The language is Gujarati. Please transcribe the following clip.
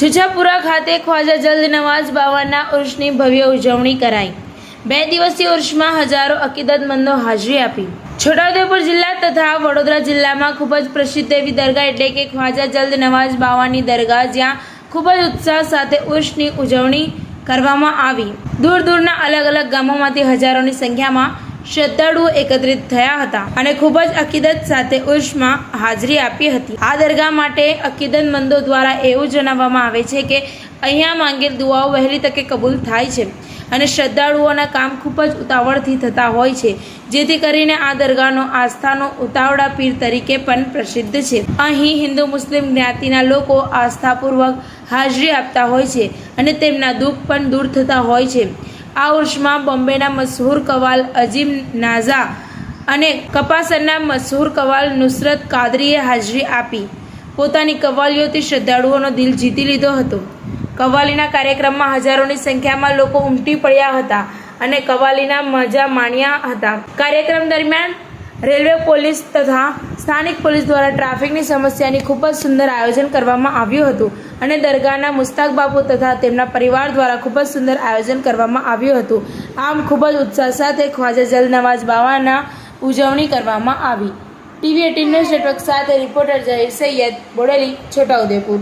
છછાપુરા ખાતે ખ્વાજા જલ્દ નવાઝ બાવાના ઉર્ષની ભવ્ય ઉજવણી કરાઈ। 2 દિવસીય ઉર્ષમાં હજારો અકીદતમંદો હાજરી આપી। છોટાઉદેપુર જિલ્લા તથા વડોદરા જિલ્લામાં ખૂબ જ પ્રસિદ્ધ એવી દરગાહ એટલે કે ખ્વાજા જલ્દ નવાઝ બાવાની દરગાહ, જ્યાં ખૂબ જ ઉત્સાહ સાથે ઉર્ષની ઉજવણી કરવામાં આવી। દૂર દૂરના અલગ અલગ ગામોમાંથી હજારોની સંખ્યામાં શ્રદ્ધાળુઓ એકત્રિત થયા હતા અને ખૂબ જ અકીદત સાથે ઉર્ષમાં હાજરી આપી હતી। આ દરગાહ માટે અકીદતમંદો દ્વારા એવું જણાવવામાં આવે છે કે અહીંયા માંગેલ દુઆઓ વહેલી તકે કબૂલ થાય છે અને શ્રદ્ધાળુઓના કામ ખૂબ જ ઉતાવળથી થતા હોય છે, જેથી કરીને આ દરગાહનો આસ્થાનો ઉતાવળા પીર તરીકે પણ પ્રસિદ્ધ છે। અહીં હિન્દુ મુસ્લિમ જ્ઞાતિના લોકો આસ્થાપૂર્વક હાજરી આપતા હોય છે અને તેમના દુઃખ પણ દૂર થતા હોય છે। આ ઉર્ષમાં બોમ્બેના મશહૂર કવાલ અજીમ નાઝા અને કપાસરના મશહૂર કવાલ નુસરત કાદરીએ હાજરી આપી પોતાની કવાલીઓથી શ્રદ્ધાળુઓનો દિલ જીતી લીધો હતો। કવાલીના કાર્યક્રમમાં હજારોની સંખ્યામાં લોકો ઉમટી પડ્યા હતા અને કવાલીના મજા માણ્યા હતા। કાર્યક્રમ દરમિયાન રેલવે પોલીસ તથા સ્થાનિક પોલીસ દ્વારા ટ્રાફિકની સમસ્યાની ખૂબ જ સુંદર આયોજન કરવામાં આવ્યું હતું અને દરગાહના મુસ્તાક બાપુ તથા તેમના પરિવાર દ્વારા ખૂબ જ સુંદર આયોજન કરવામાં આવ્યું હતું। આમ ખૂબ જ ઉત્સાહ સાથે ખ્વાજા જલ્દ નવાઝ બાવાના ઉજવણી કરવામાં આવી। TV18 ન્યૂઝ નેટવર્ક સાથે રિપોર્ટર ઝહીર સૈયદ, બોડેલી, છોટાઉદેપુર।